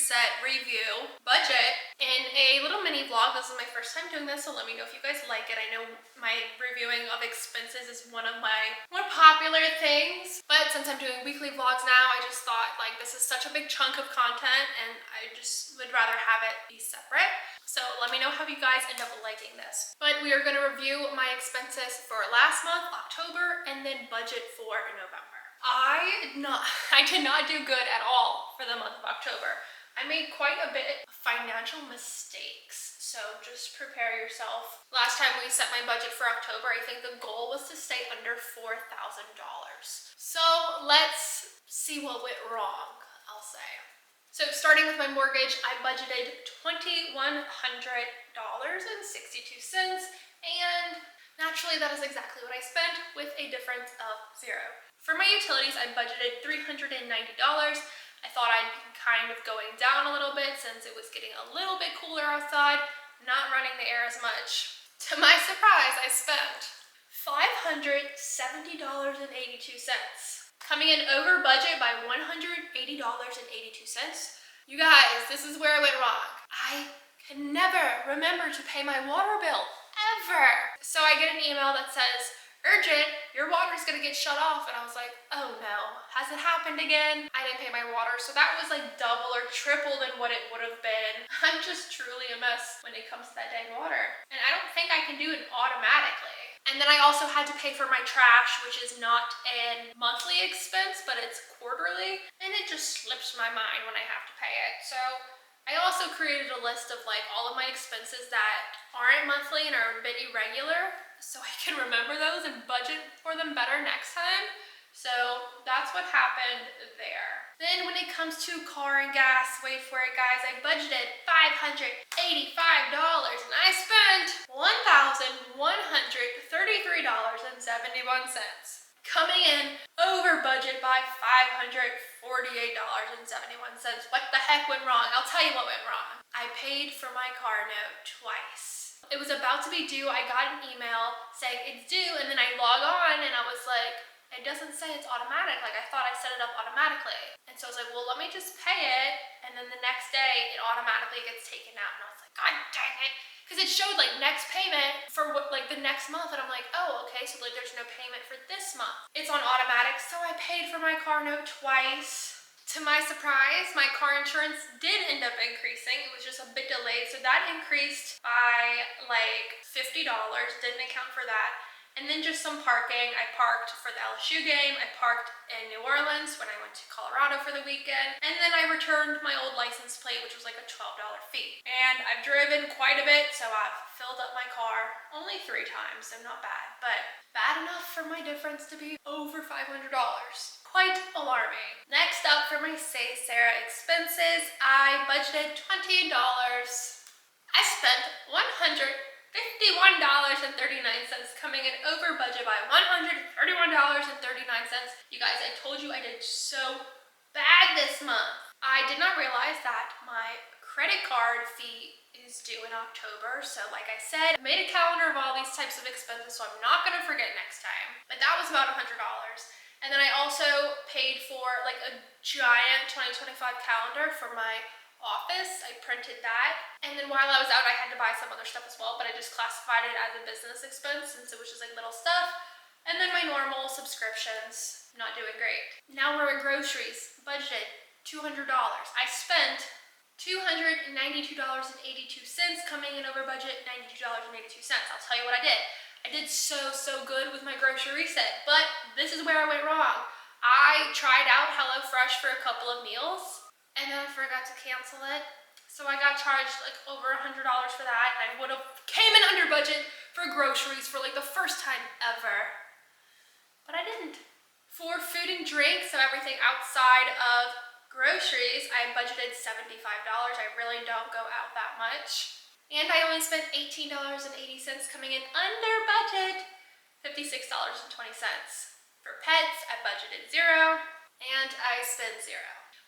Reset review budget in a little mini vlog. This is my first time doing this, so let me know if you guys like it. I know my reviewing of expenses is one of my more popular things, but since I'm doing weekly vlogs now, I just thought like this is such a big chunk of content and I just would rather have it be separate. So let me know how you guys end up liking this. But we are going to review my expenses for last month, October, and then budget for November. I did not do good at all for the month of October. I made quite a bit of financial mistakes, so just prepare yourself. Last time we set my budget for October, I think the goal was to stay under $4,000. So let's see what went wrong, I'll say. So starting with my mortgage, I budgeted $2,100.62, and naturally that is exactly what I spent, with a difference of $0. For my utilities, I budgeted $390. I thought I'd be kind of going down a little bit since it was getting a little bit cooler outside, not running the air as much. To my surprise, I spent $570.82, coming in over budget by $180.82. You guys, this is where I went wrong. I can never remember to pay my water bill, ever. So I get an email that says, urgent, your water's gonna get shut off. And I was like, oh no, has it happened again? I didn't pay my water, so that was like double or triple than what it would have been. I'm just truly a mess when it comes to that dang water. And I don't think I can do it automatically. And then I also had to pay for my trash, which is not a monthly expense, but it's quarterly. And it just slips my mind when I have to pay it. So I also created a list of like all of my expenses that aren't monthly and are a bit irregular, so I can remember those and budget for them better next time. So that's what happened there. Then when it comes to car and gas, wait for it guys, I budgeted $585 and I spent $1,133.71. Coming in over budget by $548.71. What the heck went wrong? I'll tell you what went wrong. I paid for my car note twice. It was about to be due. I got an email saying it's due, and then I log on and I was like, it doesn't say it's automatic. Like I thought I set it up automatically. And so I was like, well, let me just pay it. And then the next day it automatically gets taken out. And I was like, God dang it. Because it showed like next payment for what, like the next month, and I'm like, oh, okay, so like there's no payment for this month. It's on automatic, so I paid for my car note twice. To my surprise, my car insurance did end up increasing. It was just a bit delayed, so that increased by like $50, didn't account for that. And then just some parking. I parked for the LSU game. I parked in New Orleans when I went to Colorado for the weekend. And then I returned my old license plate, which was like a $12 fee. And I've driven quite a bit, so I've filled up my car only 3 times, so not bad. But bad enough for my difference to be over $500. Quite alarming. Next up for my Say Sarah expenses, I budgeted $20. I spent $151.39, coming in over budget by $131.39. You guys, I told you I did so bad this month. I did not realize that my credit card fee is due in October. So like I said, I made a calendar of all these types of expenses, so I'm not gonna forget next time. But that was about $100. And then I also paid for like a giant 2025 calendar for my office. I printed that. And then while I was out, I had to buy some other stuff as well, but I just classified it as a business expense since it was just like little stuff. And then my normal subscriptions, not doing great. Now we're at groceries, budgeted $200. I spent $292.82, coming in over budget $92.82. I'll tell you what I did. I did so good with my grocery reset, but this is where I went wrong. I tried out HelloFresh for a couple of meals, and then I forgot to cancel it. So I got charged like over $100 for that, and I would have came in under budget for groceries for like the first time ever. But I didn't. For food and drink, so everything outside of groceries, I budgeted $75. I really don't go out that much. And I only spent $18.80, coming in under budget, $56.20. For pets, I budgeted $0, and I spent $0.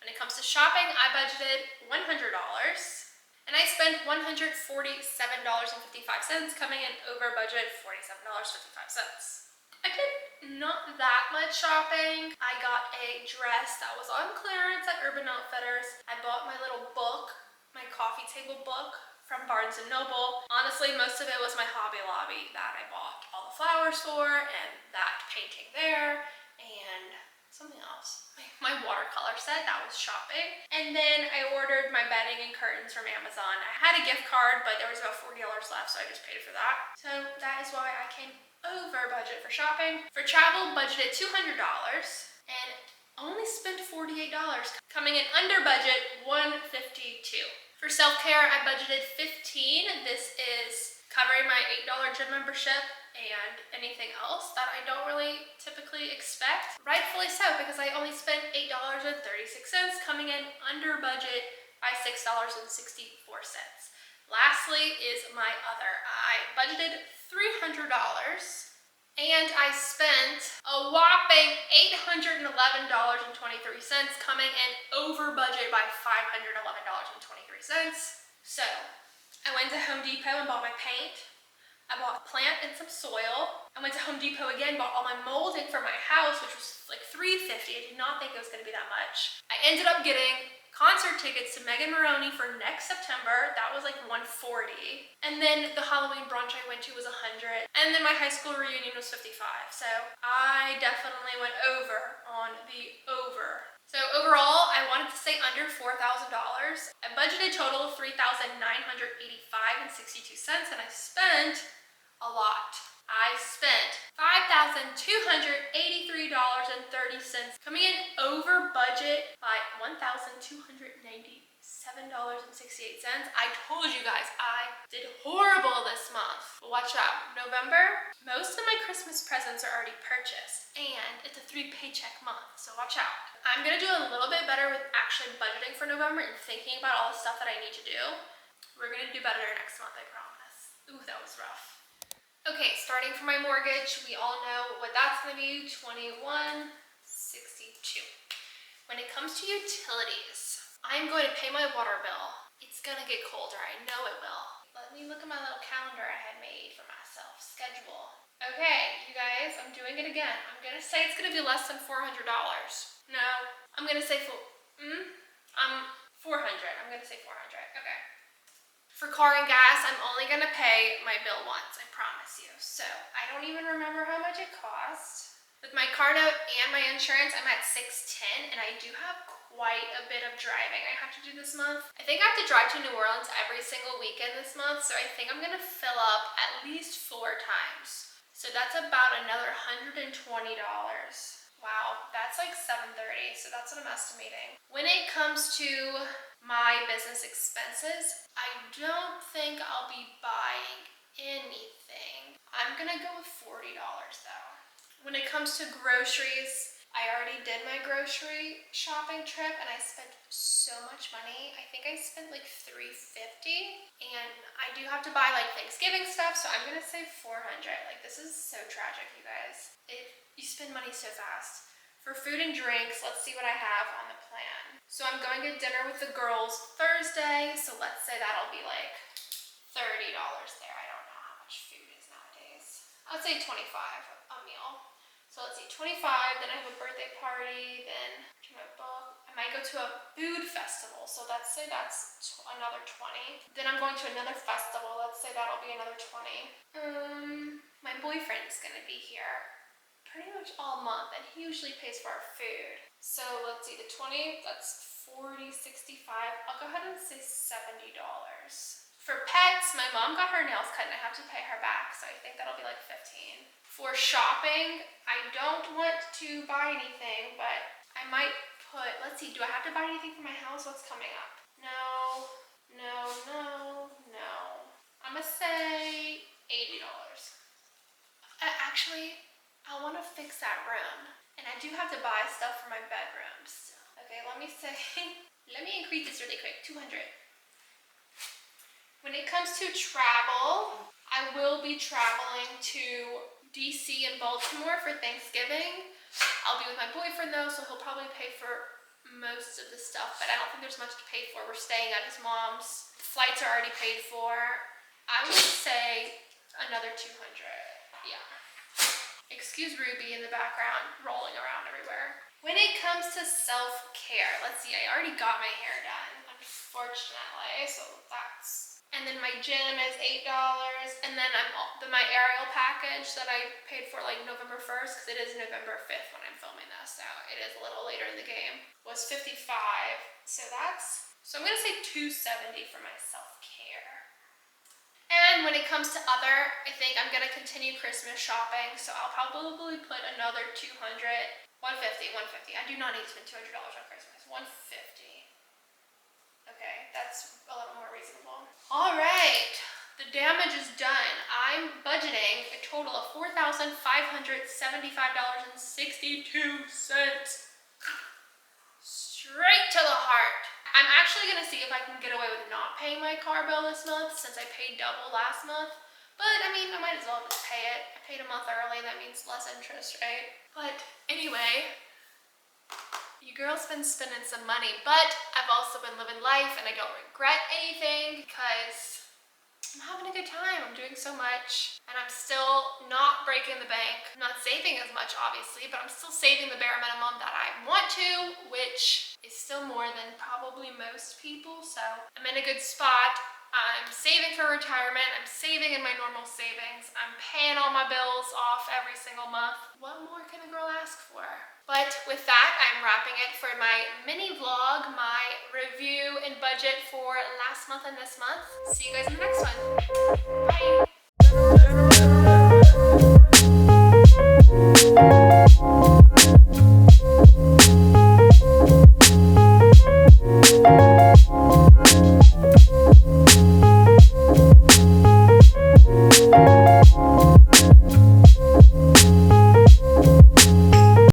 When it comes to shopping, I budgeted $100, and I spent $147.55, coming in over budget, $47.55. I did not that much shopping. I got a dress that was on clearance at Urban Outfitters. I bought my little book coffee table book from Barnes & Noble. Honestly, most of it was my Hobby Lobby that I bought all the flowers for, and that painting there, and something else. My watercolor set, that was shopping. And then I ordered my bedding and curtains from Amazon. I had a gift card, but there was about $40 left, so I just paid for that. So that is why I came over budget for shopping. For travel, budgeted $200 and only spent $48, coming in under budget, $152. For self-care, I budgeted $15. This is covering my $8 gym membership and anything else that I don't really typically expect. Rightfully so, because I only spent $8.36, coming in under budget by $6.64. Lastly is my other. I budgeted $300 and I spent a whopping $811.23, coming in over budget by $511.23. So I went to Home Depot and bought my paint. I bought a plant and some soil. I went to Home Depot again, bought all my molding for my house, which was like $350. I did not think it was going to be that much. I ended up getting concert tickets to Megan Moroney for next September. That was like $140. And then the Halloween brunch I went to was $100. And then my high school reunion was $55. So I definitely went over on the over. So overall, I wanted to stay under $4,000. I budgeted total of $3,985.62, and I spent a lot. I spent $5,283.30, coming in over budget by $1,297.68. I told you guys I did horrible this month. But watch out. November, most of my Christmas presents are already purchased, and it's a 3-paycheck month, so watch out. I'm gonna do a little bit better with actually budgeting for November and thinking about all the stuff that I need to do. We're gonna do better next month, I promise. Ooh, that was rough. Okay, starting from my mortgage, we all know what that's gonna be, $21.62. When it comes to utilities, I'm going to pay my water bill. It's gonna get colder, I know it will. Let me look at my little calendar I had made for myself, schedule. Okay, you guys, I'm doing it again. I'm gonna say it's gonna be less than $400. No, I'm gonna say 400. I'm gonna say 400, okay. For car and gas, I'm only gonna pay my bill once, I promise you. So I don't even remember how much it cost. With my car note and my insurance, I'm at $610, and I do have quite a bit of driving I have to do this month. I think I have to drive to New Orleans every single weekend this month, so I think I'm gonna fill up at least 4 times. So that's about another $120. Wow, that's like $730, so that's what I'm estimating. When it comes to my business expenses, I don't think I'll be buying anything. I'm gonna go with $40 though. When it comes to groceries, I already did my grocery shopping trip and I spent so much money. I think I spent like $350, and I do have to buy like Thanksgiving stuff, so I'm gonna say $400. Like, this is so tragic, you guys. You spend money so fast. For food and drinks, let's see what I have on the plan. So I'm going to dinner with the girls Thursday, so let's say that'll be like $30 there. I don't know how much food is nowadays. I would say $25 a meal. So let's see, $25, then I have a birthday party, then to my book. I might go to a food festival, so let's say that's another $20. Then I'm going to another festival, let's say that'll be another $20. My boyfriend's gonna be here pretty much all month, and he usually pays for our food. So let's see, the 20, that's 40, 65. I'll go ahead and say $70. For pets, my mom got her nails cut and I have to pay her back, so I think that'll be like $15. For shopping, I don't want to buy anything, but I might put, let's see, do I have to buy anything for my house? What's coming up? No. I'm gonna say $80. Actually, I want to fix that room, and I do have to buy stuff for my bedroom still. Okay, let me increase this really quick, 200. When it comes to travel, I will be traveling to DC and Baltimore for Thanksgiving. I'll be with my boyfriend though, so he'll probably pay for most of the stuff, but I don't think there's much to pay for. We're staying at his mom's. The flights are already paid for. I would say another 200, yeah. Excuse Ruby in the background, rolling around everywhere. When it comes to self-care, let's see, I already got my hair done, unfortunately. So that's, and then my gym is $8, and then my aerial package that I paid for like November 1st, because it is November 5th when I'm filming this, so it is a little later in the game, was $55. So I'm gonna say $270 for my self-care. And when it comes to other, I think I'm gonna continue Christmas shopping, so I'll probably put another $200, $150. I do not need to spend $200 on Christmas. $150. Okay, that's a little more reasonable. All right, the damage is done. I'm budgeting a total of $4,575.62. Straight to the heart. I'm actually gonna see if I can get away with not paying my car bill this month, since I paid double last month. But I mean, I might as well just pay it. I paid a month early, that means less interest, right? But anyway, you girls been spending some money, but I've also been living life and I don't regret anything because I'm having a good time. I'm doing so much and I'm still not breaking the bank. I'm not saving as much, obviously, but I'm still saving the bare minimum that I want to, which is still more than probably most people. So I'm in a good spot. I'm saving for retirement. I'm saving in my normal savings. I'm paying all my bills off every single month. What more can a girl ask for? But with that, I'm wrapping it for my mini vlog, my review and budget for last month and this month. See you guys in the next one. Bye.